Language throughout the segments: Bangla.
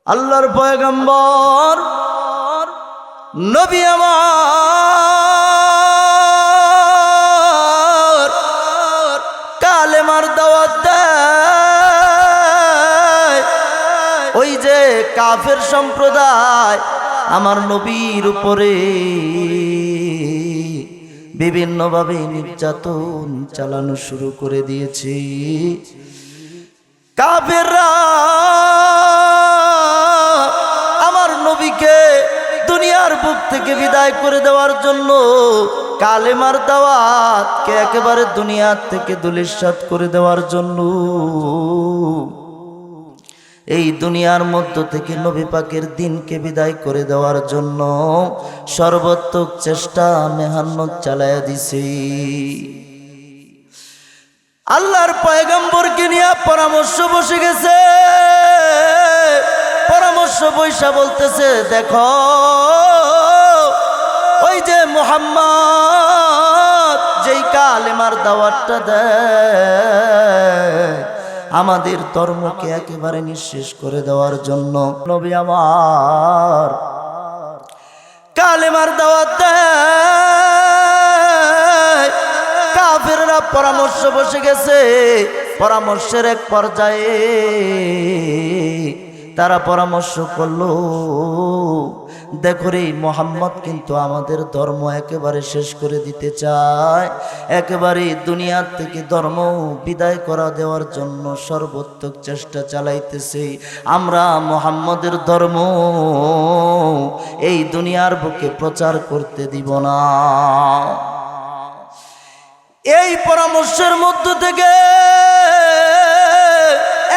আল্লাহর পয়গম্বর নবী আমার কালেমার দাওয়াত দেয়। ওই যে কাফের সম্প্রদায় আমার নবীর উপরে বিভিন্নভাবে নির্যাতন চালানো শুরু করে দিয়েছে। কাফেররা আমার নবীকে দুনিয়ার বুক থেকে বিদায় করে দেওয়ার জন্য কালেমার দাওয়াতকে একেবারে দুনিয়ার থেকে ধূলিসাৎ করে দেওয়ার জন্য এই দুনিয়ার মধ্য থেকে নবী পাকের দিনকে বিদায় করে দেওয়ার জন্য সর্বোত্তম চেষ্টা মেহনত চালায়া দিছে। আল্লাহর পয়গম্বরকে নিয়ে পরামর্শ বসে গেছে। পরামর্শ বৈশা বলতেছে, দেখো ওই যে মুহাম্মদ যেই কালেমার দাওয়াতটা দেয় আমাদের ধর্মকে একেবারে নিঃশেষ করে দেওয়ার জন্য নবী আমার কালেমার দাওয়াত দেয়। কাফেররা পরামর্শ বসে গেছে। পরামর্শের এক পর্যায়ে তারা পরামর্শ করলো, দেখো রে মুহাম্মদ কিন্তু আমাদের ধর্ম একেবারে শেষ করে দিতে চায়, একেবারে দুনিয়ার থেকে ধর্ম বিদায় করা দেওয়ার জন্য সর্বোত্তম চেষ্টা চালাইতেছে। আমরা মুহাম্মদের ধর্ম এই দুনিয়ার বুকে প্রচার করতে দিব না। এই পরামর্শের মধ্য থেকে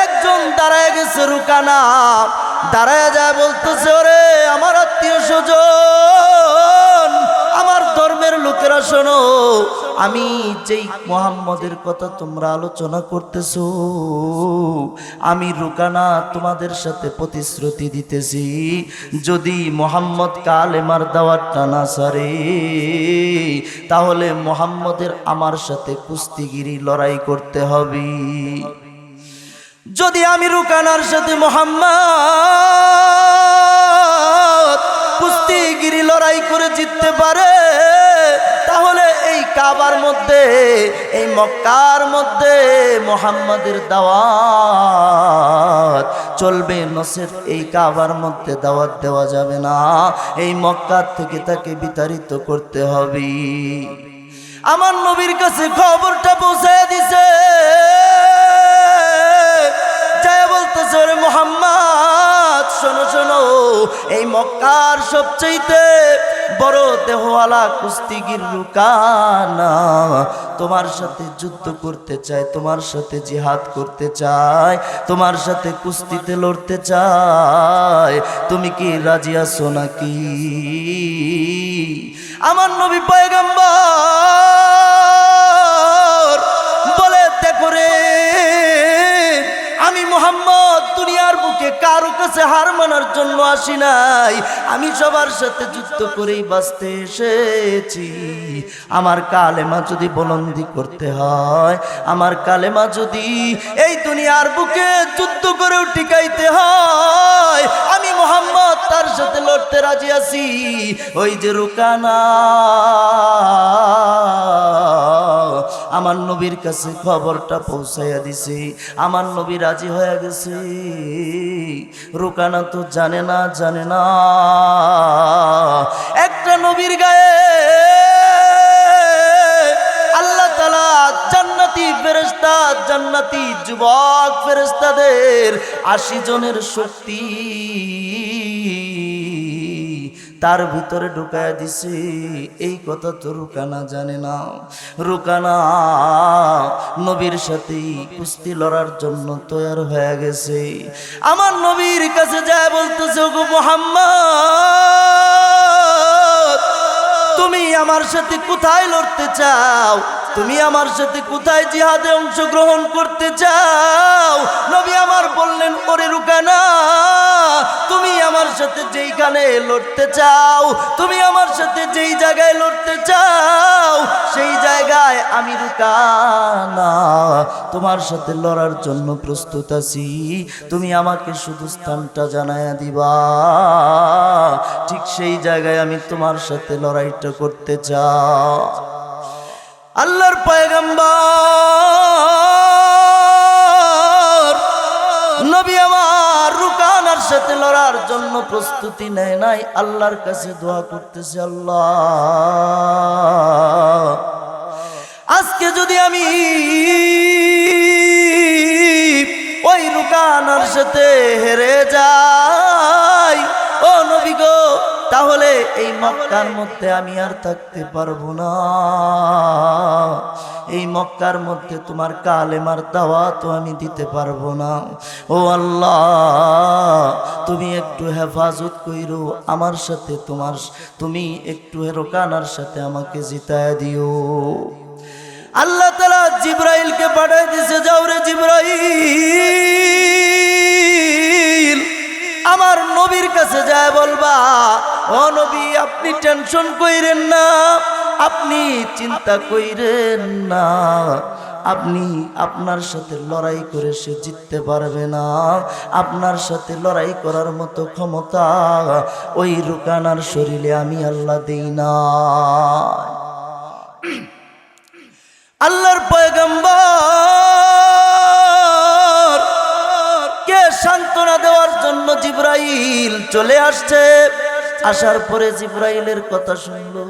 একজন দাঁড়ায় গেছে, রুকানা দাঁড়ায় যায় বলতেছে, ওরে আমার আত্মীয় স্বজন, আমার ধর্মের লোকেরা শোনো, আমি যেই মুহাম্মদের কথা তোমরা আলোচনা করতেছো, আমি রুকানা তোমাদের সাথে প্রতিশ্রুতি দিতেছি, যদি মুহাম্মদ কালেমার দাওয়াতটা না ছাড়ে তাহলে মুহাম্মদের আমার সাথে কুস্তিগিরি লড়াই করতে হবে। যদি আমি রুকানার সাথে মুহাম্মদ কুস্তিগিরি লড়াই করে জিততে পারে তাহলে এই কাবার মধ্যে, এই মক্কার মধ্যে মুহাম্মাদের দাওয়াত চলবে, নসের এই কাবার মধ্যে দাওয়াত দেওয়া যাবে না, এই মক্কা থেকে তাকে বিতাড়িত করতে হবে। আমার নবীর কাছে খবরটা পৌঁছায় দিছে। বলতেছে, ওরে মুহাম্মদ শোনো শোনো, এই মক্কার সবচেয়ে বড় দেহওয়ালা কুস্তিগির রুকানা তোমার সাথে যুদ্ধ করতে চায়, তোমার সাথে জিহাদ করতে চায়, তোমার সাথে কুস্তিতে লড়তে চায়, তুমি কি রাজি আছো নাকি? আমার নবী পয়গম্বর বলে, দেখো রে আমি মুহাম্মদ দুনিয়ার বুকে কারো কাছে হার মানার জন্য আসি নাই, আমি সবার সাথে যুদ্ধ করেই বাঁচতে এসেছি। আমার কালেমা যদি বুলন্দি করতে হয়, আমার কালেমা যদি এই দুনিয়ার বুকে যুদ্ধ করেও টিকাইতে হয়, আমি মুহাম্মদ তার সাথে লড়তে রাজি আছি। ওই যে রুকানা আমার নবীর কাছে খবরটা পৌঁছাইয়া দিছে, আমার নবী রাজি হয়ে গেছে। রুকানা তো জানে না একটা নবীর গায়ে আল্লাহ তাআলা জান্নাতি ফেরেশতা, জান্নাতি যুবক ফেরেশতাদের 80 জনের শক্তি তার ভিতরে ঢুকায় দিছে। এই কথা তো রুকানা জানে না। রুকানা নবীর সাথে কুস্তি লড়ার জন্য তৈয়ার হয়ে গেছে। আমার নবীর কাছে যায় বলতেছে, গো মুহাম্মদ তুমি আমার সাথে কোথায় লড়তে চাও, তুমি আমার সাথে কোথায় জিহাদে অংশগ্রহণ করতে চাও? নবী আমার বললেন, ওরে রুকানা তুমি আমার সাথে যেইখানে লড়তে চাও, তুমি আমার সাথে যেই জায়গায় লড়তে চাও, সেই জায়গায় আমি রুকানা তোমার সাথে লড়ার জন্য প্রস্তুত আছি। তুমি আমাকে শুধু স্থানটা জানায়া দিবা, ঠিক সেই জায়গায় আমি তোমার সাথে লড়াইটা করতে চাই। আল্লাহর পয়গম্বর নবী আমার রুকানার সাথে লড়ার জন্য প্রস্তুতি নেয় নাই, আল্লাহর কাছে দোয়া করতেছে, আল্লাহ আজকে যদি আমি ওই রুকানার সাথে হেরে যাই, ও নবী গো, তাহলে এই মক্কার মধ্যে আমি আর থাকতে পারবো না। এই মক্কার মধ্যে তোমার কালেমার দাওয়াত আমি দিতে পারবো না। ও আল্লাহ, তুমি একটু হেফাজত কইরো আমার সাথে, তুমি একটু রুকানার সাথে আমাকে জিতায় দিও। আল্লাহ তাআলা জিবরাইলকে পাঠিয়ে দিয়েছে, যাও রে জিবরাইল, আমার নবীর কাছে যায় বলবা, ও নবী আপনি টেনশন কইরেন না, আপনি চিন্তা কইরেন না, আপনি আপনার সাথে লড়াই করে সে জিততে পারবে না। আপনার সাথে লড়াই করার মতো ক্ষমতা ওই রুকানার শরীরে আমি আল্লাহ দেই না। আল্লাহর পয়গম্বর কে সান্ত্বনা দেওয়ার জন্য জিবরাইল চলে আসছে। আসার পরে জিবরাইলের কথা শুনলো।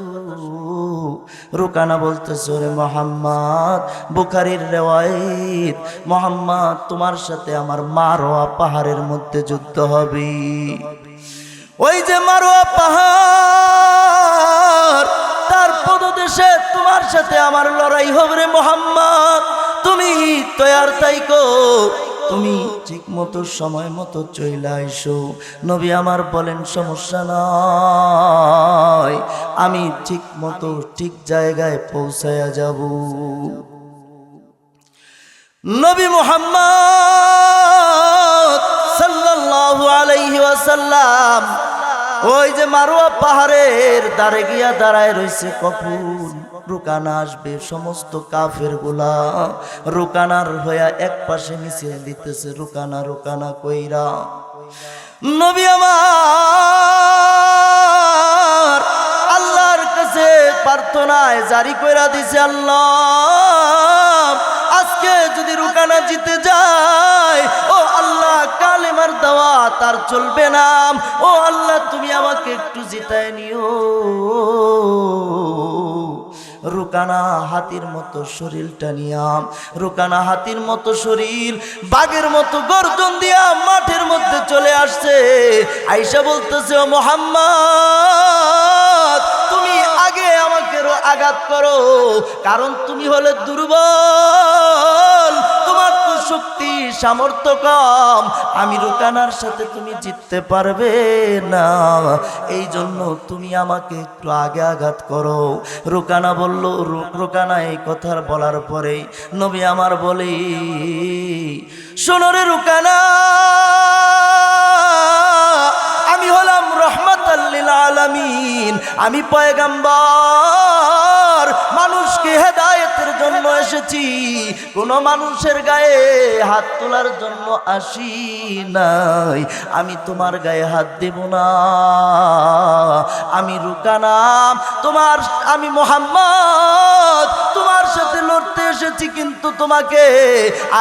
রুকানা বলতেছে, ওরে মুহাম্মদ, বুখারীর রিওয়ায়াত, মুহাম্মদ তোমার সাথে আমার মারওয়া পাহাড়ের মধ্যে যুদ্ধ হবে। ওই যে মারওয়া পাহাড়, তার পদদেশে তোমার সাথে আমার লড়াই হবে রে মুহাম্মদ, তুমি তৈয়ার থাইকো, তুমি ঠিক মতো সময় মতো চইলা আইসো। নবী আমার বলেন, সমস্যা নাই, আমি ঠিক মতো ঠিক জায়গায় পৌঁছায়া যাব। নবী মুহাম্মদ সাল্লাল্লাহু আলাইহি ওয়াসাল্লাম ওই যে মারওয়া পাহাড়ের দ্বারে গিয়া দাঁড়ায় রইছে, কখন রুকানা আসবে। সমস্ত কাফের গুলা রুকানার হইয়া এক পাশে মিছিল দিতেছে, রুকানা রুকানা কইরা। নবী আমার আল্লাহর কাছে প্রার্থনায় জারি কইরা দিছে, আল্লাহ আজকে যদি রুকানা জিতে যায়, ও আল্লাহ কালেমার দাওয়াত আর চলবে না, ও আল্লাহ তুমি আমাকে একটু জিতায় নিও। রুকানা হাতির মতো শরীরটা নিয়াম, রুকানা হাতির মতো শরীর বাঘের মতো গর্জন দিয়া মাঠের মধ্যে চলে আসছে। আয়েশা বলতেছে, ও মুহাম্মদ তুমি আগে আমাকে আঘাত করো, কারণ তুমি হলে দুর্বল, তোমার তো শক্তি সামর্থ্য কম, আমি রুকানার সাথে তুমি জিততে পারবে না, এই জন্য তুমি আমাকে একটু আগে আঘাত করো। রুকানা বলল, রুকানা এই কথা বলার পরে নবী আমার বলে, শোনো রে রুকানা, আমি হলাম রাহমাতাল লিল আলামিন, আমি পয়গম্বর, মানুষকে হেদায়েতের জন্য এসেছি, কোন মানুষের গায়ে হাত তোলার জন্য আসি নাই। আমি তোমার গায়ে হাত দেব না, আমি রুকানা, আমি মুহাম্মদ তোমার সাথে লড়তে এসেছি, কিন্তু তোমাকে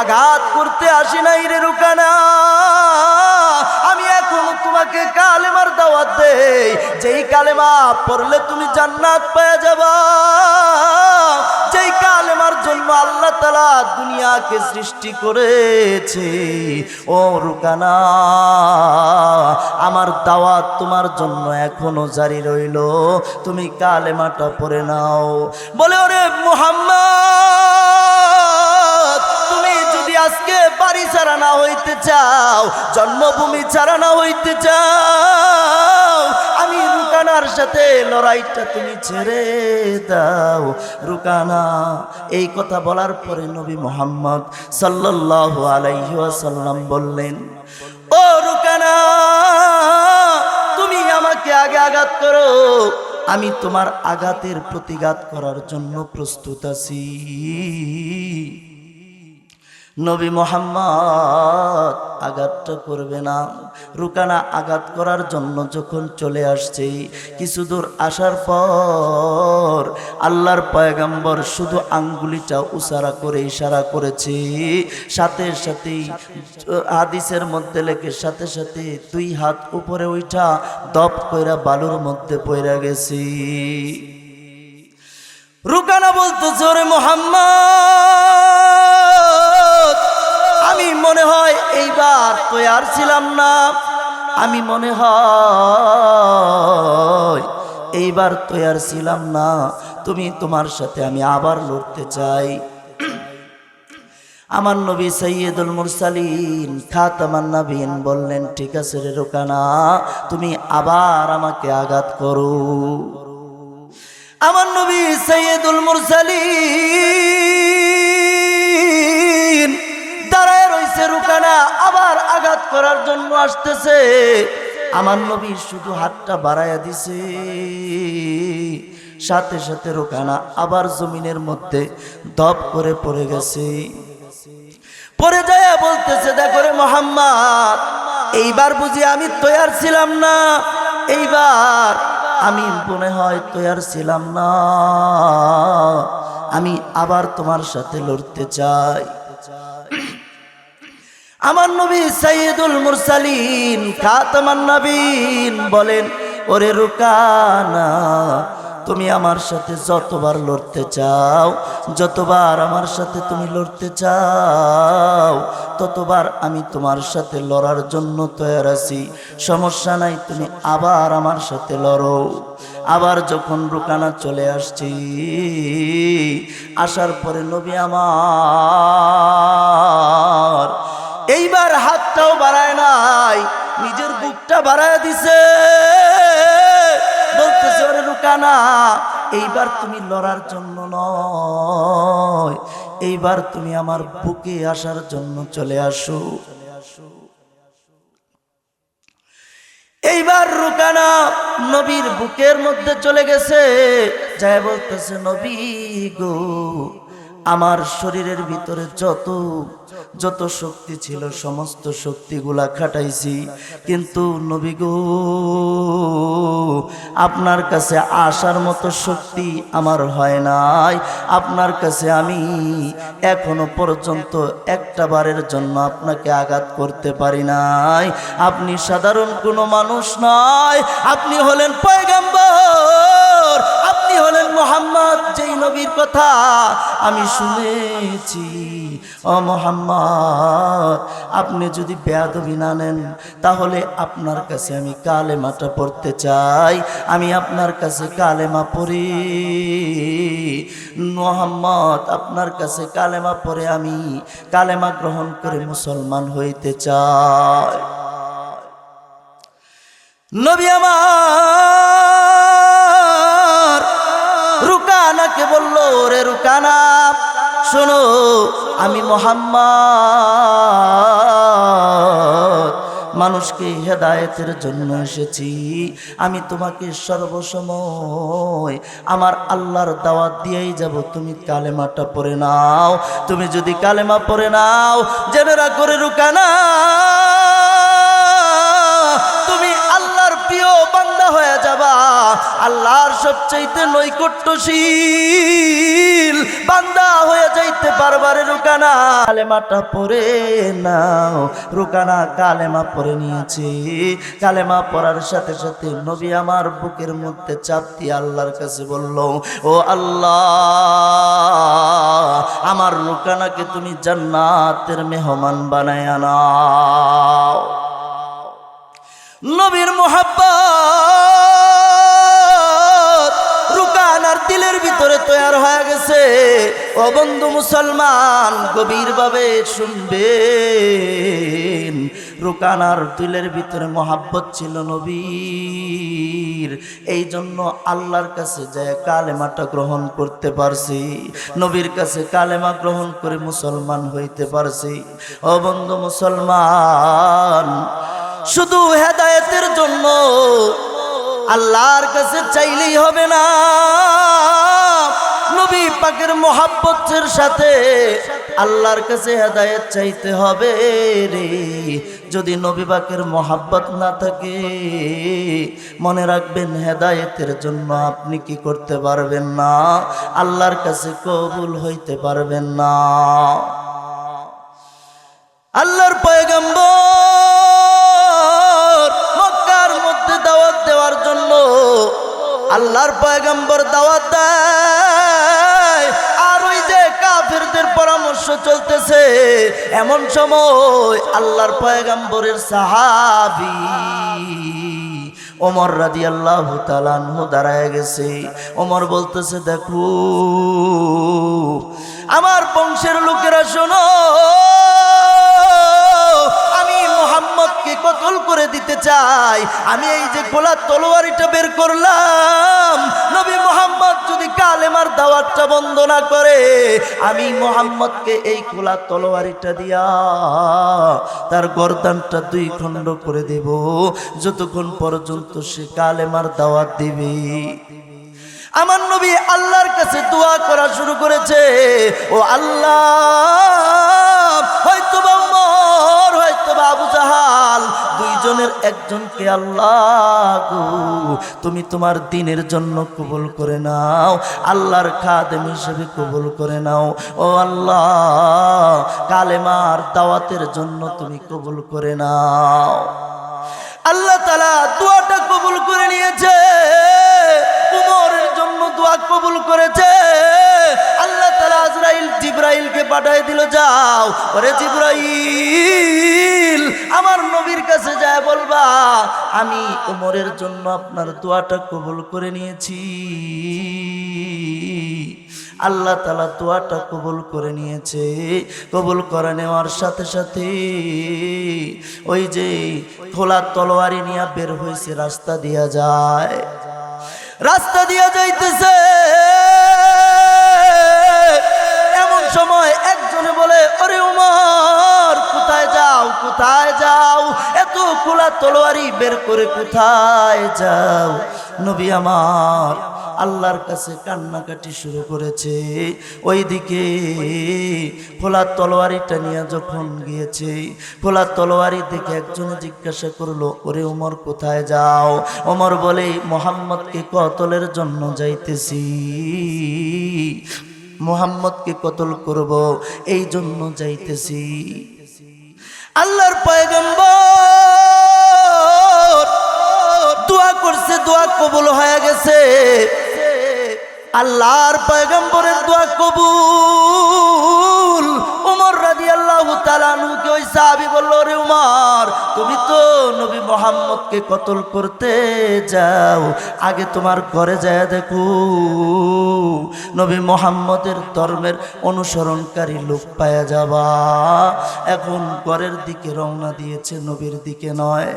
আঘাত করতে আসি নাই রে রুকানা। আমি এখন তোমাকে কালেমার দাওয়াত দেই, যেই কালেমা পড়লে তুমি জান্নাত পেয়ে যাবা, যেই কালেমার জন্য আল্লাহ তাআলা দুনিয়াকে সৃষ্টি করেছে। ও রুকানা, আমার দাওয়াত তোমার জন্য এখনো জারি রইল, তুমি কালেমাটা পড়ে নাও। বলে, ওরে মুহাম্মদ তুমি যদি আজকে বাড়ি ছাড়া না হইতে চাও, জন্মভূমি ছাড়া না হইতে চাও, আমি রুকানার সাথে লড়াইটা তুমি ছেড়ে দাও। রুকানা এই কথা বলার পরে নবী মুহাম্মদ সাল্লাল্লাহু আলাইহি ওয়াসাল্লাম বললেন, ও রুকানা আঘাত করো, আমি তোমার আঘাতের প্রতিঘাত করার জন্য প্রস্তুত আছি। নবী মুহাম্মদ আঘাতটা করবে না। রুকানা আঘাত করার জন্য যখন চলে আসছে, কিছু দূর আসার পর আল্লাহর পয়গম্বর শুধু আঙ্গুলিটা উসারা করে ইশারা করেছে, সাথে সাথেই হাদিসের মধ্যে লেখে সাথে সাথে 2 হাত উপরে উঠা দপ কইরা বালুর মধ্যে পড়ে গেছে। রুকানা বলতেছে, ওরে মুহাম্মদ, আমি মনে হয় এইবার তৈয়ার ছিলাম না, আমি মনে হয় এইবার তৈয়ার ছিলাম না, তোমার সাথে আমি আবার লড়তে চাই। আমার নবী সাইয়্যিদুল মুরসালিন খাতামান নবীন বললেন, ঠিক আছে রে রুকানা, তুমি আবার আমাকে আঘাত করো। আমার নবী সাইয়্যিদুল মুরসালিন দাঁড়ায় রইছে, রুকানা আবার আঘাত করার জন্য আসতেছে। আমার নবী শুধু হাতটা বাড়ায়া দিছে, সাথে সাথে রুকানা আবার জমিনের মধ্যে দপ করে পড়ে গেছে। পরে যায় বলতেছে, দেখো রে মুহাম্মদ, এইবার বুঝি আমি তৈয়ার ছিলাম না, এইবার আমি মনে হয় তৈয়ার ছিলাম না, আমি আবার তোমার সাথে লড়তে চাই। আমার নবী সাইয়্যিদুল মুরসালিন খাতামান নবীন বলেন, ওরে রুকানা, তুমি আমার সাথে যতবার লড়তে চাও, যতবার আমার সাথে তুমি লড়তে চাও, ততবার আমি তোমার সাথে লড়ার জন্য তৈয়ার আছি, সমস্যা নাই, তুমি আবার আমার সাথে লড়ো। আবার যখন রুকানা চলে আসছি, আসার পরে নবী আমার এইবার হাতটাও বাড়ায় নাই, নিজের বুকটা বাড়ায় দিছে, বলতেছে, ওরে রুকানা, এইবার তুমি লড়ার জন্য নয়, এইবার তুমি আমার বুকে আসার জন্য চলে আসো। এইবার রুকানা নবীর বুকের মধ্যে চলে গেছে, যায় বলতেছে, নবী গো, আমার শরীরের ভিতরে যত শক্তি ছিল সমস্ত শক্তিগুলা খাটাইছি, কিন্তু নবী গো, আপনার কাছে আসার মতো শক্তি আমার হয় নাই, আপনার কাছে আমি এখনো পর্যন্ত একটা বারের জন্য আপনাকে আঘাত করতে পারি নাই। আপনি সাধারণ কোনো মানুষ নয়, আপনি হলেন পয়গম্বর, আপনি হলেন মুহাম্মদ, যেই নবীর কথা আমি শুনেছি। ও মুহাম্মদ, আপনি যদি বেয়াদবি না নেন, তাহলে আপনার কাছে আমি কালেমাটা পড়তে চাই, আমি আপনার কাছে কালেমা পড়ি। মুহাম্মদ, আপনার কাছে কালেমা পড়ে আমি কালেমা গ্রহণ করে মুসলমান হইতে চাই। নবী আমার রুকানাকে বলল, রে রুকানা, শোনো, আমি মুহাম্মদ মানুষকে হেদায়েতের জন্য এসেছি, আমি তোমাকে সর্বসময় আমার আল্লাহর দাওয়াত দিয়েই যাব, তুমি কালেমাটা পড়ে নাও। তুমি যদি কালেমা পড়ে নাও, জেনে রাখো রে রুকানা, তুমি আল্লাহর প্রিয় বান্দা হয়ে যাবা, আল্লাহর সবচাইতে নৈকট্যশীল বান্দা হয়ে যাইতে পারবারে রুকানা। কালেমাটা পড়ে নাও। রুকানা কালেমা পড়ে নিয়েছি। কালেমা পড়ার সাথে সাথে নবী আমার বুকের মধ্যে চাপ দিয়ে আল্লাহর কাছে বলল, ও আল্লাহ, আমার রুকানাকে তুমি জান্নাতের মেহমান বানায় আনাও। নবীর মুহাব্বত রুকানার দিলের ভিতরে তৈয়ার হয়ে গেছে। ও বন্ধু মুসলমান, গভীরভাবে শুনবেন, রুকানার দিলের ভিতরে মহাব্বত ছিল নবীর, এই জন্য আল্লাহর কাছে যায় কালেমাটা গ্রহণ করতে পারছি, নবীর কাছে কালেমা গ্রহণ করে মুসলমান হইতে পারছি। ও বন্ধু মুসলমান, শুধু হেদায়েতের জন্য আল্লাহর কাছে চাইলেই হবে না, নবী পাকের মোহাব্বতের সাথে আল্লাহর কাছে হেদায়েত চাইতে হবে রে। যদি নবী পাকের মোহাব্বত না থাকে, মনে রাখবেন হেদায়েতের জন্য আপনি কি করতে পারবেন না, আল্লাহর কাছে কবুল হইতে পারবেন না। আল্লাহর পয়গম্বর মক্কার মধ্যে দাওয়াত দেওয়ার জন্য আল্লাহর পয়গম্বর দাওয়াত দেয়, আর ওই যে কাফেরদের পরামর্শ চলতেছে, এমন সময় আল্লাহর পয়গম্বরের সাহাবী ওমর রাদিয়াল্লাহু তাআলা আনহু দাঁড়ায় গেছে। ওমর বলতেছে, দেখো আমার বংশের লোকেরা শোনো, আমি মুহাম্মদকে কতল করে দিতে চাই। আমি এই যে খোলা তলোয়ারিটা বের করলাম, নবী মুহাম্মদ যদি কালেমার দাওয়াতটা বন্ধ না করে, আমি মুহাম্মদকে এই খোলা তলোয়ারিটা দিয়া তার গর্দানটা দুই খণ্ড করে দেব, যতক্ষণ পর্যন্ত সে কালেমার দাওয়াত দিবে। আমার নবী আল্লাহর কাছে দোয়া করা শুরু করেছে, ও আল্লাহ, হয়তোবা ওমর, হয়তোবা আবু জাহাল, দুইজনের একজনকে আল্লাহ গো তুমি তোমার দ্বীনের জন্য কবুল করে নাও, আল্লাহর খাদেম হিসেবে কবুল করে নাও। ও আল্লাহ, কালেমার দাওয়াতের জন্য তুমি কবুল করে নাও। আল্লাহ তাআলা দোয়াটা কবুল করে নিয়েছে, উমরের জন্য দোয়া কবুল করেছে। আল্লাহ তাআলা আজরাইল জিবরাইলকে পাঠিয়ে দিল, যাও ওরে জিবরাইল, আমার নবীর কাছে যায় বলবা আমি উমরের জন্য আপনার দোয়াটা কবুল করে নিয়েছি। আল্লাহ তাআলা দোয়াটা কবুল করে নিয়েছে। কবুল করে নেওয়ার সাথে সাথে ওই যে খোলা তলোয়ারি নিয়ে বের হয়েছে, রাস্তা দিয়া যায়, রাস্তা দিয়া যাইতেছে। এমন সময় একজনে বলে, ওরে উমর, কোথায় যাও, কোথায় যাও, এত খোলা তলোয়ারি বের করে কোথায় যাও? নবী আমার আল্লাহর কাছে কান্নাকাটি শুরু করেছে। ওইদিকে খোলা তলোয়ারিটা নিয়ে যখন গিয়েছে, খোলা তলোয়ারি দেখে একজনে জিজ্ঞাসা করলো, ওরে ওমর কোথায় যাও? ওমর বলে, মুহাম্মদকে কতলের জন্য যাইতেছি, মুহাম্মদকে কতল করব, এই জন্য যাইতেছি। আল্লাহর পয়গম্বর দোয়া করছে, দোয়া কবুল হয়ে গেছে। আল্লাহর পয়গম্বরের দোয়া কবুল। উমর রাদিয়াল্লাহু তাআলা আনহুকে ওই সাহাবী বলল, রে উমর, তুমি তো নবী মুহাম্মদকে কতল করতে যাও, আগে তোমার ঘরে যায় দেখো নবী মুহাম্মদের ধর্মের অনুসরণকারী লোক পাওয়া যাবা। এখন ঘরের দিকে রওনা দিয়েছে, নবীর দিকে নয়।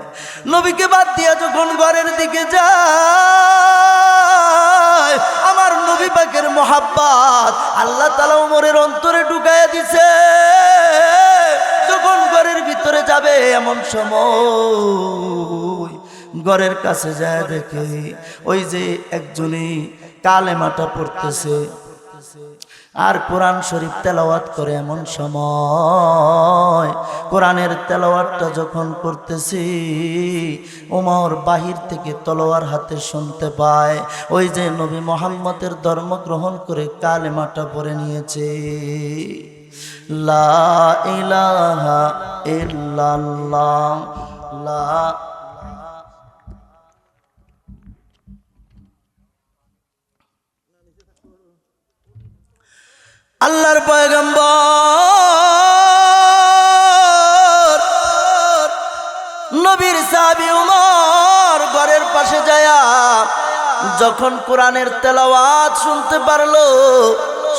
নবীকে বাদ দিয়া যখন ঘরের দিকে যায়, আমার নবী পাকের মোহাব্বত আল্লাহ তাআলা উমরের অন্তরে ঢুকাইয়া দিছে। যখন ঘরের ভিতরে যাবে, এমন সময় ঘরের কাছে যায় দেখে ওই যে একজনই কালেমাটা পড়তেছে আর কোরআন শরীফ তেলাওয়াত করে। এমন সময় কোরআনের তেলাওয়াতটা যখন করতেছি, ওমর বাহির থেকে তলোয়ার হাতে শুনতে পায় ওই যে নবী মুহাম্মদের ধর্ম গ্রহণ করে কালেমাটা পড়ে নিয়েছে, লা ইলাহা ইল্লাল্লাহ, লা আল্লাহর পয়গম্বর নবীর সাহাবী উমর ঘরের পাশে যায়া যখন কোরআনের তেলাওয়াত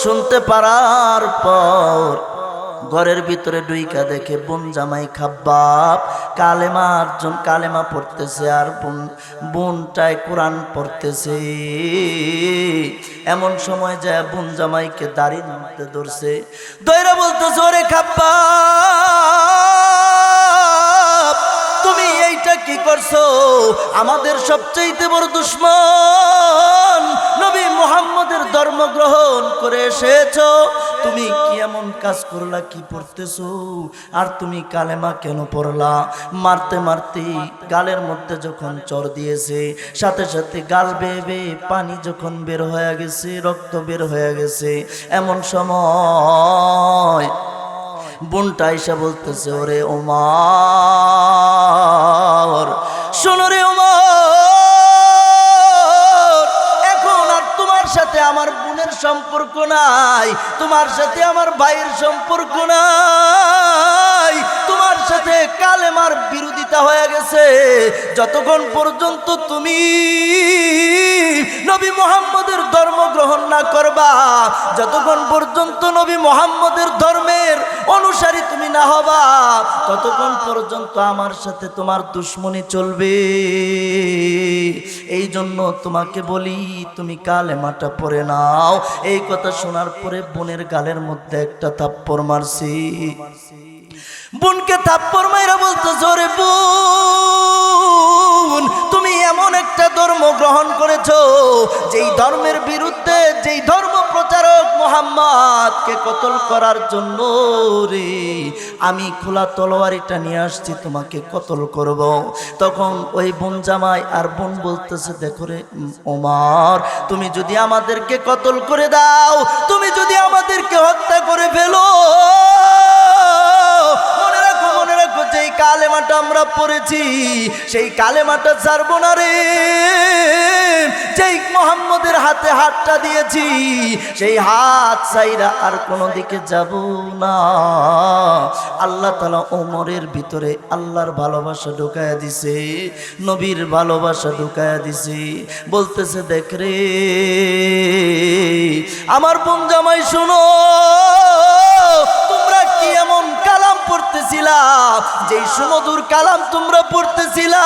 শুনতে পারার পর ঘরের ভিতরে ডুইকা দেখে বোন জামাই খাব্বাব কালেমা পড়তেছে আর বোনটায় কোরআন পড়তেছে। এমন সময় যায় বোন জামাইকে দাড়ির মধ্যে ধরছে, দইরা বলতেছে, ওরে খাব্বাব, তুমি এইটা কি করছো? আমাদের সবচেয়ে বড় দুশমন নবী মুহাম্মদের ধর্ম গ্রহণ করে এসেছো। তুমি কি এমন কাজ করলা? কি পড়তেছো? আর তুমি কালেমা কেন পড়লা? মারতে মারতে গালের মধ্যে যখন চর দিয়েছে, সাথে সাথে গাল বেয়ে বেয়ে পানি যখন বের হয়ে গেছে, রক্ত বের হয়ে গেছে, এমন সময় বোনটা এসে বলতেছে, ওরে ওমর, শোনো রে ওমর, এখন আর তোমার সাথে আমার বোনের সম্পর্ক নাই, তোমার সাথে আমার ভাইয়ের সম্পর্ক নাই, তোমার সাথে কালেমার বিরোধিতা হয়ে গেছে। যতক্ষণ পর্যন্ত তুমি নবী মুহাম্মদের ধর্ম গ্রহণ না করবা, যতক্ষণ পর্যন্ত নবী মুহাম্মদের ধর্মের অনুসারী তুমি না হবা, ততক্ষণ পর্যন্ত আমার সাথে তোমার দুশমনি চলবে। এই জন্য তোমাকে বলি, তুমি কালেমাটা পড়ে নাও। এই কথা শোনার পরে বোনের গালের মধ্যে একটা থাপ্পড় মারছি। বোনকে থাপ্পড় মাইরা বলতেছে, ওরে বোন, তুমি এমন একটা ধর্ম গ্রহণ করেছো যেই ধর্মের বিরুদ্ধে, যেই ধর্ম প্রচারক মুহাম্মদকে কতল করার জন্য রে আমি খোলা তলোয়ারিটা নিয়ে আসছি, তোমাকে কতল করব। তখন ওই বোন জামাই আর বোন বলতেছে, দেখো রে ওমর, তুমি যদি আমাদেরকে কতল করে দাও, তুমি যদি আমাদেরকে হত্যা করে ফেলো, মনে রাখো যেই কালেমাটা আমরা পড়েছি সেই কালেমাটা ছাড়বো না রে। যেই মুহাম্মদের হাতে হাতটা দিয়েছি সেই হাত ছাইরা আর কোনো দিকে যাব না। আল্লাহ তাআলা ওমরের ভিতরে আল্লাহর ভালোবাসা ঢুকায়া দিছে, নবীর ভালোবাসা ঢুকায়া দিছে। বলতেছে, দেখ রে আমার বোন জামাই, শোনো, তোমরা কি এমন কালাম পড়তেছিলাম, যেই সুমধুর কালাম তোমরা পড়তেছিলাম,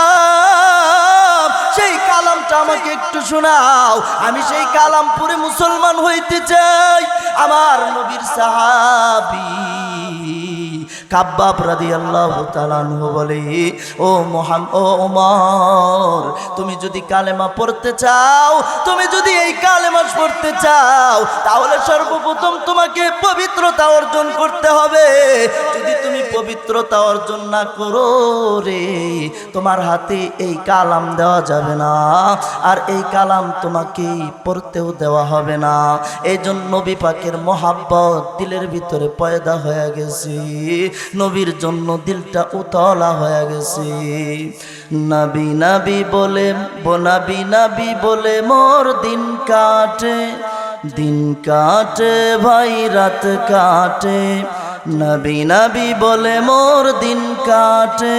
সেই কালামটা আমাকে একটু শোনাও। আমি সেই কালাম পড়ে মুসলমান হইতে চাই। আমার নবীর সাহাবী কাব্বাব রাদিয়াল্লাহু তাআলা আনহু বলে, ও ওমর, তুমি যদি কালেমা পড়তে চাও, তুমি যদি এই কালেমা পড়তে চাও, তাহলে সর্বপ্রথম তোমাকে পবিত্রতা অর্জন করতে হবে। যদি তুমি পবিত্রতা অর্জন না করো রে, তোমার হাতে এই কালাম দেওয়া যাবে না, আর এই কালাম তোমাকে পড়তেও দেওয়া হবে না। এই জন্য নবী পাকের মহাব্বত দিলের ভিতরে পয়দা হয়ে গেছে, নবীর জন্য দিলটা উতলা হয়ে গেছে। নবী নবী বলে, নবী নবী বলে মোর দিন কাটে, দিন কাটে ভাই রাত কাটে। নবী নবী বলে মোর দিন কাটে,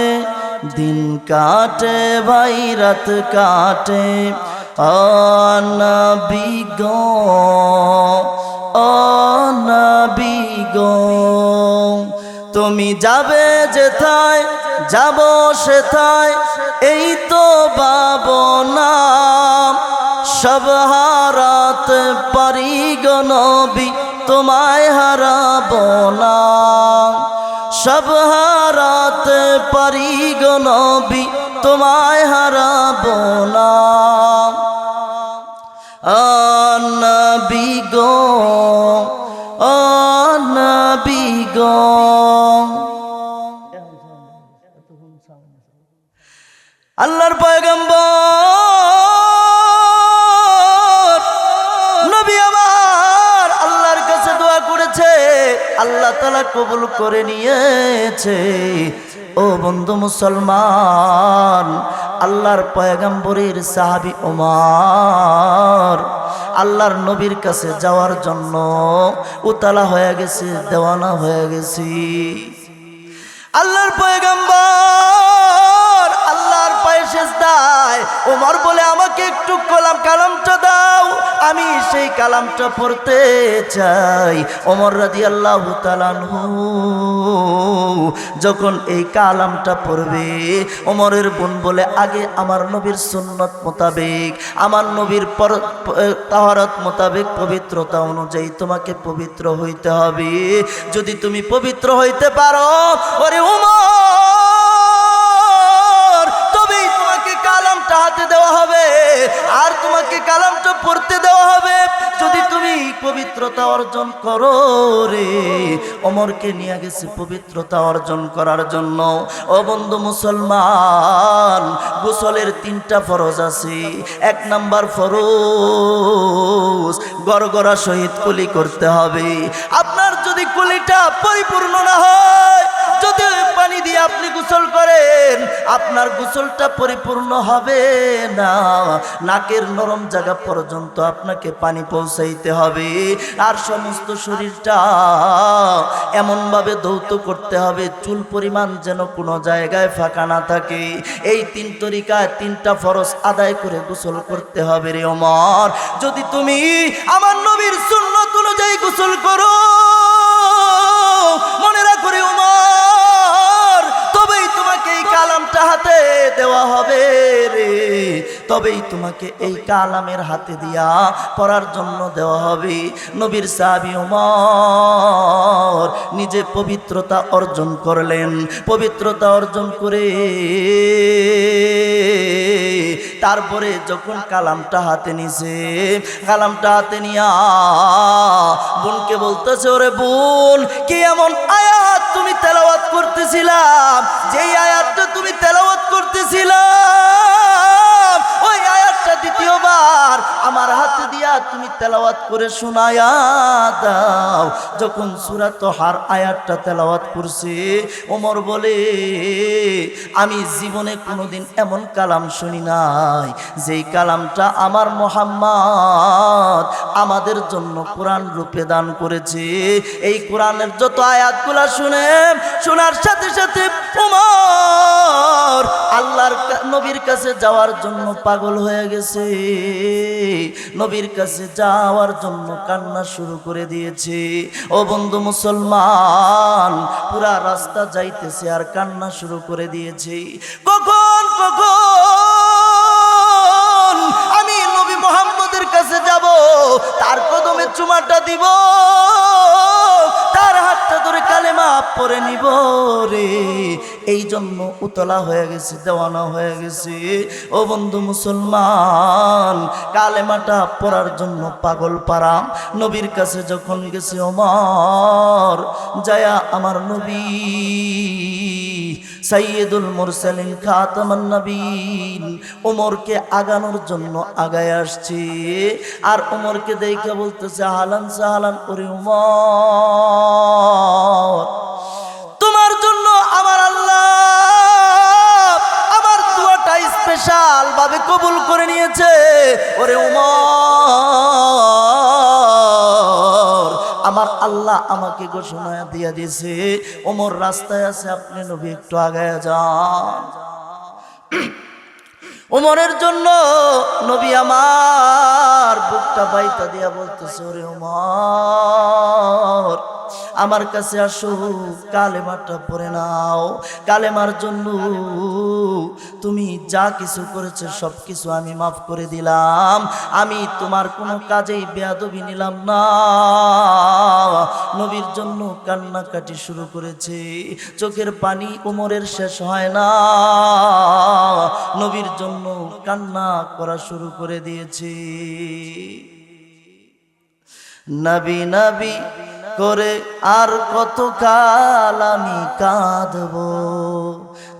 দিন কাটে ভাই রাত কাটে। ও নবী গো, ও নবী গো, তুমি যাবে যেথায়, যাব সেথায়, এই তো ভাবনা। সব হারাতে পারি গো নবী, তোমায় হারাবো না। সব হারাতে পারি গো নবী, তোমায় হারাবো না। নবী গো, ও নবী গো। আল্লাহর পয়গম্বর নবী আমার আল্লাহর কাছে দোয়া করেছে, আল্লাহ তাআলা কবুল করে নিয়েছে। ও বন্ধু মুসলমান, আল্লাহর পয়গম্বরের সাহাবী ওমর আল্লাহর নবীর কাছে যাওয়ার জন্য উতালা হয়ে গেছে, দেওয়ানা হয়ে গেছে। আল্লাহর পয়গম্বর আল্লাহর পায়ে সিজদায়, ওমর বলে, আমাকে একটু কালামটা দাও, আমি সেই কালামটা পড়তে চাই। ওমর রাদিয়াল্লাহু তাআলা আনহু যখন এই কালামটা পড়বে, ওমরের বোন বলে, আগে আমার নবীর সুন্নত মোতাবেক, আমার নবীর তাহারাত মোতাবেক, পবিত্রতা অনুযায়ী তোমাকে পবিত্র হইতে হবে। যদি তুমি পবিত্র হইতে পারো ওরে ওমর, তবেই আর তোমাকে কালামটা পড়তে দেওয়া হবে যদি তুমি পবিত্রতা অর্জন করো রে। ওমরকে নিয়ে গেছে পবিত্রতা অর্জন করার জন্য। ও বন্ধু মুসলমান, গোসলের 3টা ফরজ আছে। 1 নাম্বার ফরজ, গড়গড়া শহীদ কুলি করতে হবে। আপনার যদি কুলিটা পরিপূর্ণ না হয়, যদি পানি দিয়ে আপনি গোসল করেন, আপনার গোসলটা পরিপূর্ণ হবে না। নাকের নরম জায়গা পর্যন্ত আপনাকে পানি পৌঁছাইতে হবে। আর সমস্ত শরীরটা এমনভাবে ধৌত করতে হবে চুল পরিমাণ যেন কোনো জায়গায় ফাঁকা না থাকে। এই 3 তরিকায় 3টা ফরজ আদায় করে গোসল করতে হবে রে ওমর। যদি তুমি আমার নবীর সুন্নাত অনুযায়ী গোসল করো, মনে রাখো রে ওমর, তবেই তোমাকে এই কালামটা হাতে দেওয়া হবে রে। তবেই তোমাকে এই কালামের হাতে দিয়া পড়ার জন্য দেওয়া হবে। নবীর সাহাবী ওমর নিজে পবিত্রতা অর্জন করলেন। পবিত্রতা অর্জন করে তারপরে যখন কালামটা হাতে নিছে, কালামটা হাতে নিয়া বোনকে বলতেছে, ওরে বোন, কি এমন আয়াত তুমি তেলাওয়াত করতেছিলাম, যেই আয়াতটা তুমি তেলাওয়াত করতেছিলাম ওই আয়াতটা দ্বিতীয়বার আমার হাতে দিয়া তুমি তেলাওয়াত করে শোনায়া দাও। যখন সূরা তাহার আয়াতটা তেলাওয়াত করছে, ওমর বলে, আমি জীবনে কোনোদিন এমন কালাম শুনি নাই যেই কালামটা আমার মুহাম্মদ আমাদের জন্য কোরআন রূপে দান করেছে। এই কোরআনের যত আয়াতগুলা শোনার সাথে সাথে ওমর আল্লাহর নবীর কাছে যাওয়ার জন্য পাগল হয়ে গেছে। নবীর কাছে যাওয়ার জন্য কান্না শুরু করে দিয়েছে। ও বন্ধু মুসলমান, পুরা রাস্তা যাইতেছে আর কান্না শুরু করে দিয়েছে। কখন কখন আমি নবী মুহাম্মদের কাছে যাব, তার কদমে চুমাটা দিব, তার হাতটা ধরে কালেমা পড়ে নিব রে। এই জন্য উতলা হয়ে গেছে, দেওয়ানা হয়ে গেছে। ও বন্ধু মুসলমান, কালেমাটা পড়ার জন্য পাগল পারা। নবীর কাছে যখন গেছে ওমর, যায়া আমার নবী সাইয়্যিদুল মুরসালিন খাতামান নবীন ওমরকে আগানোর জন্য আগায় আসছে। আর ওমরকে দেখে বলতেছে, আহলান সাহলান, ওরে ওমর, তোমার জন্য আমার আল্লাহ আমার দোয়াটা স্পেশাল ভাবে কবুল করে নিয়েছে। ওরে ওমর, আমার আল্লাহ আমাকে ঘোষণা দিয়ে দিয়েছে, ওমর রাস্তায় আছে, আপনি নবী একটু আগায় যান। ওমরের জন্য নবী আমার বুকটা বাইতা দিয়া বলতেছে, ওরে ওমর, আমার কাছে আসো, কালেমাটা পড়ে নাও। কালেমার জন্য তুমি যা কিছু করেছো সব কিছু আমি মাফ করে দিলাম। আমি তোমার কোনো কাজেই বেয়াদবি নিলাম না। নবীর জন্য কান্নাকাটি শুরু করেছে। চোখের পানি ওমরের শেষ হয় না, নবীর জন্য কান্না করা শুরু করে দিয়েছে। নবী নবী করে আর কত কাল আমি কাঁদবো,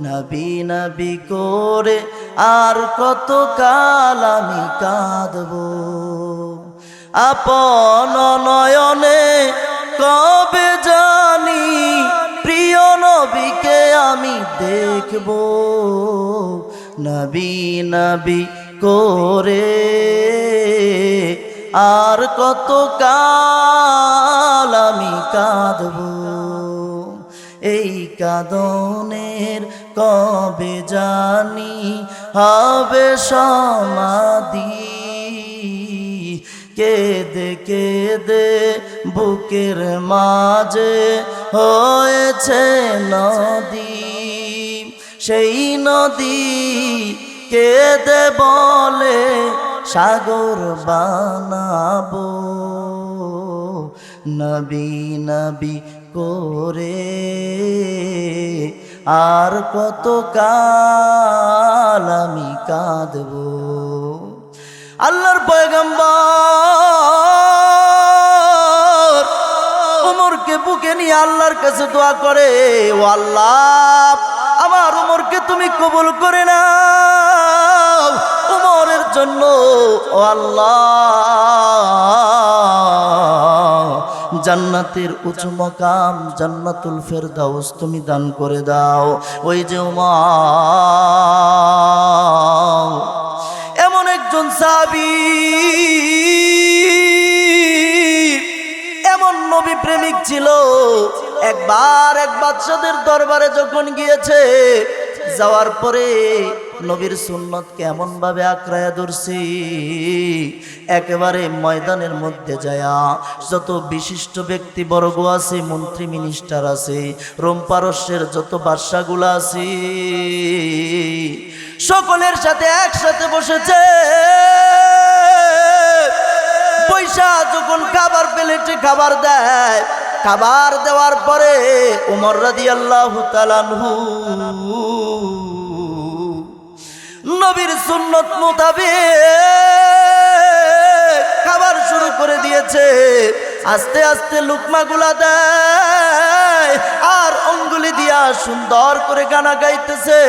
নবী নবী করে আর কত কাল আমি কাঁদবো। আপন নয়নে কবে জানি প্রিয় নবীকে আমি দেখবো, নবী নবী করে আর কত কাল আমি কাঁদবো। এই কাঁদনের কবে জানি হবে সমাধি, কেঁদে কেঁদে বুকের মাঝে হয়েছে নদী। সেই নদী কেঁদে বলে সাগর বানাবো, নবী নবী করে আর কত কাল আমি কাঁদবো। আল্লাহর পয়গম্বর উমরকে বুকে নিয়ে আল্লাহর কাছে দোয়া করে, ও আল্লাহ আমার উমরকে তুমি কবুল করে নাও উমরের জন্য, ও আল্লাহ জান্নাতের উঁচু মাকাম জান্নাতুল ফেরদাউস তুমি দান করে দাও। ওই যে উমর এমন একজন সাহাবী, এমন নবী প্রেমিক ছিল, একবার এক বাদশাদের দরবারে যখন গিয়েছে, যাওয়ার পরে নবীর সুন্নতকে এমন ভাবে আঁকড়ায়া ধরছি, একেবারে ময়দানের মধ্যে যায়া যত বিশিষ্ট ব্যক্তিবর্গ আছে, মন্ত্রী মিনিস্টার আছে, রোম পারস্যের যত বাদশাগুলো আছে, সকলের সাথে একসাথে বসেছে। পয়সা যখন খাবার প্লেটে খাবার দেয়, খাবার দেওয়ার পরে উমর রাদিয়াল্লাহু তাআলা আনহু নবীর সুন্নত মোতাবেক খাবার শুরু করে দিয়েছে। আস্তে আস্তে লুকমাগুলা দেয় আর অঙ্গুলি দিয়া সুন্দর করে গানা গাইতেছে।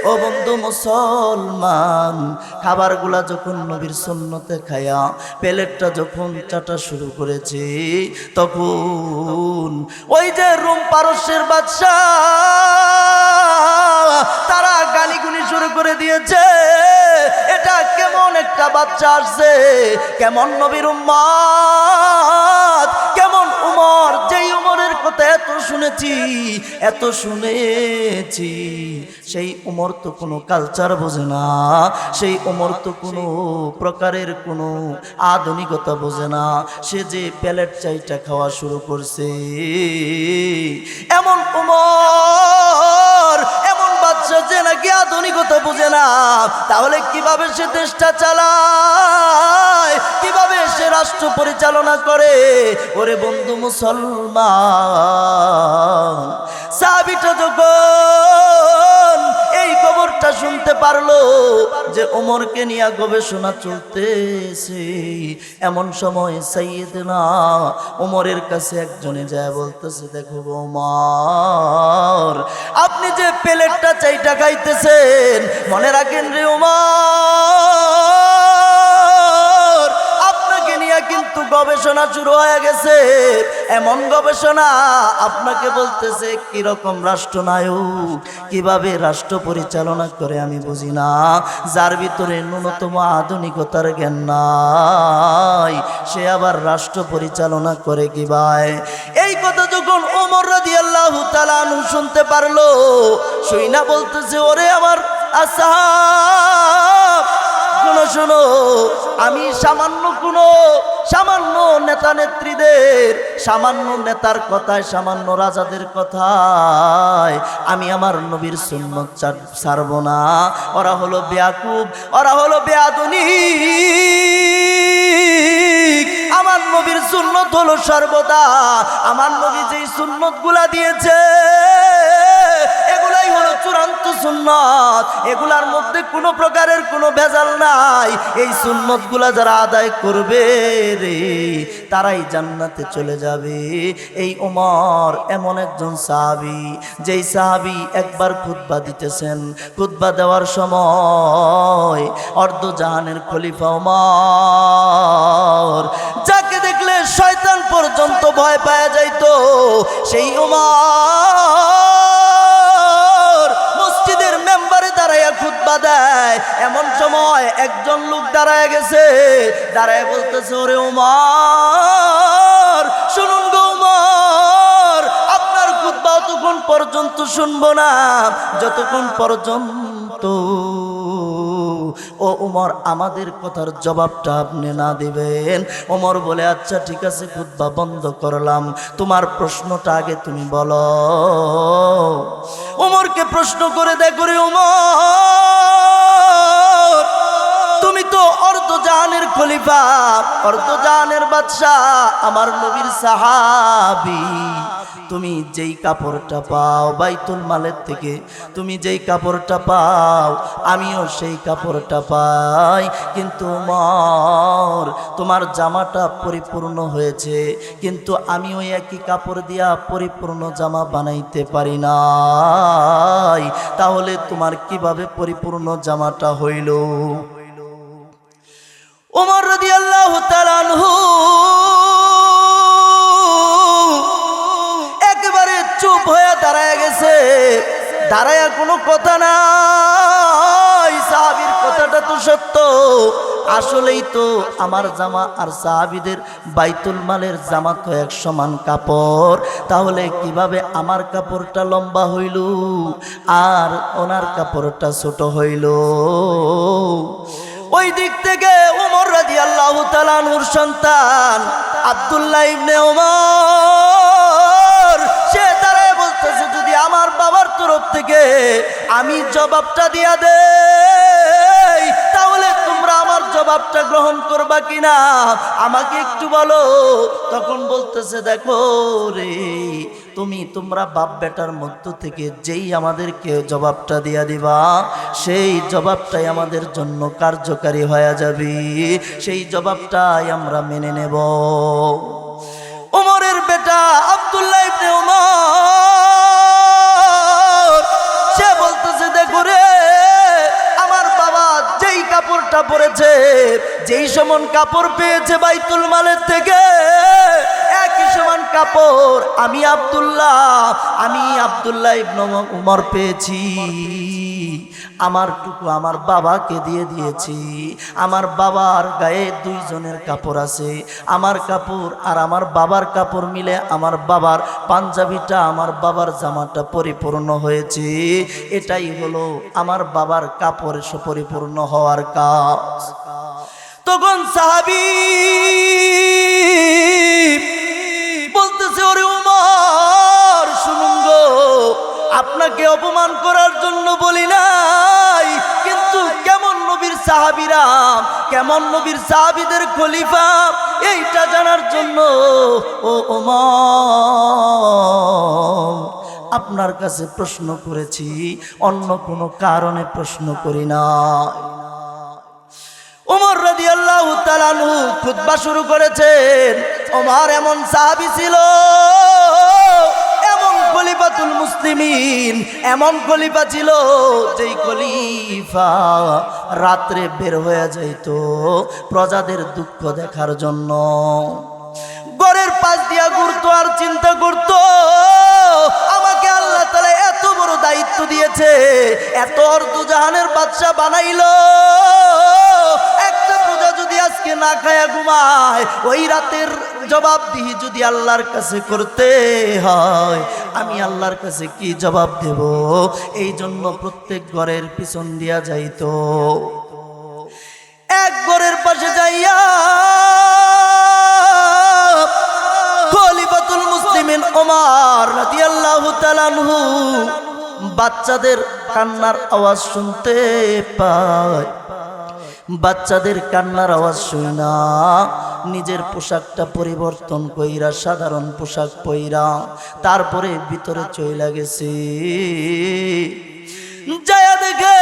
ও বন্ধু মুসলমান, খাবারগুলা যখন নবীর সুন্নতে খায়া প্লেটটা যখন চাটা শুরু করেছে, তখন ওই যে রোম পারস্যের বাদশা তারা গালিগুলি শুরু করে দিয়েছে। এটা কেমন একটা বাচ্চা আসছে, কেমন নবীর উম্মত, কেমন উমর, যেই উমরের কথা এত শুনেছি সেই উমর তো কোনো কালচার বোঝে না, সেই উমর তো কোনো প্রকারের কোনো আধুনিকতা বোঝে না। সে যে প্লেট চাইটা খাওয়া শুরু করছে, এমন উমর, এমন বাচ্চা যে নাকি আধুনিকতা বোঝে না, তাহলে কিভাবে সে দেশটা চালায়, কিভাবে সে রাষ্ট্র পরিচালনা করে? ওরে বন্ধু মুসলমান, সাহাবীটা যখন এই খবরটা শুনতে পারলো যে ওমরকে নিয়ে গবেষণা চলতেছে, এমন সময় সাইয়েদনা ওমরের কাছে একজনে যায় বলতেছে, দেখো ওমর, আপনি যে প্লেটটা চাইটা খাইতেছেন, মনে রাখেন রে ওমর, আপনাকে নিয়ে কিন্তু গবেষণা শুরু হয়ে গেছে। এমন গবেষণা আপনাকে বলতেছে কিরকম রাষ্ট্রনায়ক, কিভাবে রাষ্ট্র পরিচালনা করে আমি বুঝি না, যার ভিতরে ন্যূনতম আধুনিকতার জ্ঞান নাই, সে আবার রাষ্ট্র পরিচালনা করে কিভাবে? এই কথা যখন ওমর রাদিয়াল্লাহু তাআলা আনহু শুনতে পারলো, শুইনা বলতেছে, ওরে আমার আসহাব, শোনো, আমি সামান্য নেতা নেত্রীদের, সামান্য নেতার কথায়, সামান্য রাজাদের কথায় আমি আমার নবীর সুন্নত ছাড়ব না। ওরা হলো বেয়াকুব, ওরা হলো বেয়াদুনিক। আমার নবীর সুন্নত হলো সর্বদা, আমার নবী যেই সুন্নত গুলা দিয়েছে এগুলাই হলো চূড়ান্ত সুন্নত, এগুলার মধ্যে কোনো প্রকারের কোনো ভেজাল নাই। এই সুন্নত গুলা যারা আদায় করবে রে, তারাই জান্নাতে চলে যাবে। এই ওমর এমন একজন সাহাবী, যেই সাহাবী একবার খুতবা দিতেছেন, খুতবা দেওয়ার সময় অর্ধজাহানের খলিফা ওমর, যাকে দেখলে শয়তান পর্যন্ত ভয় পাওয়া যাইতো, সেই ওমর মসজিদের মেম্বারে দাঁড়াইয়া খুতবা দেয়। এমন সময় একজন লোক দাঁড়ায় গেছে, দাঁড়ায় বলতেছে, ওরে ওমর, শুনুন গো ওমর, আপনার খুতবা ততক্ষণ পর্যন্ত শুনবো না যতক্ষণ পর্যন্ত ও উমর আমাদের কথার জবাবটা আপনি না দিবেন। ওমর বলে, আচ্ছা ঠিক আছে, খুতবা বন্ধ করলাম, তোমার প্রশ্নটা আগে তুমি বলো। ওমরকে প্রশ্ন করে দেখো, রে ওমর, তুমি তো অর্ধজাহানের খলিফা, অর্ধজাহানের বাদশা, আমার নবীর সাহাবী, তুমি যেই কাপড়টা পাও বাইতুল মালের থেকে, তুমি যেই কাপড়টা পাও আমিও সেই কাপড়টা পাই, কিন্তু উমর তোমার জামাটা পরিপূর্ণ হয়েছে, কিন্তু আমি ওই একই কাপড় দিয়া পরিপূর্ণ জামা বানাইতে পারি নাই, তাহলে তোমার কিভাবে পরিপূর্ণ জামাটা হইল? ওমর রাদিয়াল্লাহু তাআলা আনহু একেবারে চুপ হয়ে দাঁড়ায় গেছে, দাঁড়ায় কোনো কথা নাই। সাহাবীর কথাটা তো সত্য, আসলেই তো আমার জামা আর সাহাবীদের বাইতুল মালের জামা তো এক সমান কাপড়, তাহলে কিভাবে আমার কাপড়টা লম্বা হইল আর ওনার কাপড়টা ছোট হইল? ওই দিক থেকে ওমর রাদিয়াল্লাহু তাআলা আনহুর সন্তান আব্দুল্লাহ ইবনে ওমর সে দাঁড়ায় বলতেছে, যদি আমার বাবার তরফ থেকে আমি জবাবটা দিয়া দেই তাহলে তোমরা আমার জবাবটা গ্রহণ করবা কিনা আমাকে একটু বলো। তখন বলতেছে, দেখো রে, তোমরা বাপ বেটার মধ্য থেকে যেই আমাদেরকে জবাবটা দিয়া দিবা সেই জবাবটাই আমাদের জন্য কার্যকারী হয়ে যাবে, সেই জবাবটাই আমরা মেনে নেব। ওমরের বেটা আব্দুল্লাহ ইবনে ওমর সে বলতেছে, দেখো রে, আমার বাবা যেই কাপড়টা পরেছে, যেই সমান কাপড় পেয়েছে বাইতুল মালের থেকে, একই সমান কাপড় আমি আব্দুল্লাহ ইবনে ওমর পেয়েছি। আমার টুকু আমার বাবাকে দিয়ে দিয়েছি। আমার বাবার গায়ে দুইজনের কাপড় আছে, আমার কাপড় আর আমার বাবার কাপড় মিলে আমার বাবার পাঞ্জাবিটা, আমার বাবার জামাটা পরিপূর্ণ হয়েছে। এটাই হলো আমার বাবার কাপড় পরিপূর্ণ হওয়ার কাজ। তখন সাহাবী বলতেছে, ওরে উমর শুনুন গো, আপনাকে অপমান করার জন্য বলি নাই, কিন্তু কেমন নবীর সাহাবীরা, কেমন নবীর সাহাবীদের খলিফা এইটা জানার জন্য ও ওমর আপনার কাছে প্রশ্ন করেছি, অন্য কোনো কারণে প্রশ্ন করি না। ওমর রাদিয়াল্লাহু তাআলা আনহু খুতবা শুরু করেছেন। ওমর এমন সাহাবী ছিল, এমন খলিফাতুল মুসলিমিন, এমন খলিফা ছিল যেই খলিফা রাত্রে বের হয়ে যাইত প্রজাদের দুঃখ দেখার জন্য। ঘরের পাশ দিয়া ঘুরতো আর চিন্তা করতো, আমাকে আল্লাহ তাআলা এত বড় দায়িত্ব দিয়েছে, এত অর্ধ জাহানের বাদশা বানাইলো, একটা প্রজা যদি আজকে না খায়া ঘুমায়, ওই রাতের জবাবদিহি যদি আল্লাহর কাছে করতে হয়, আমি আল্লাহর কাছে কি জবাব দেব? এই জন্য প্রত্যেক ঘরের পিছন দিয়া যাইতো। এক ঘরের পাশে যাইয়া খলিফাতুল মুসলিমিন ওমর রাদিয়াল্লাহু তাআলা আনহু বাচ্চাদের কান্নার আওয়াজ শুনতে পায়। বাচ্চাদের কান্নার আওয়াজ শুই না, নিজের পোশাকটা পরিবর্তন কইরা সাধারণ পোশাক পইরা তারপরে ভিতরে চইলা গেছে। যায়া দেখে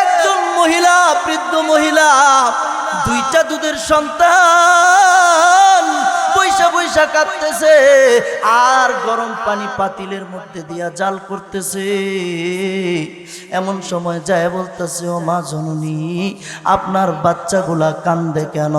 একজন মহিলা, বৃদ্ধ মহিলা, দুইটা দুধের সন্তান বৈশা বৈশা কাঁদতেছে আর গরম পানি পাতিলের মধ্যে দিয়া জাল করতেছে। এমন সময় যায় বলতেছে, ও মা জননী, আপনার বাচ্চাগুলা কান্দে কেন?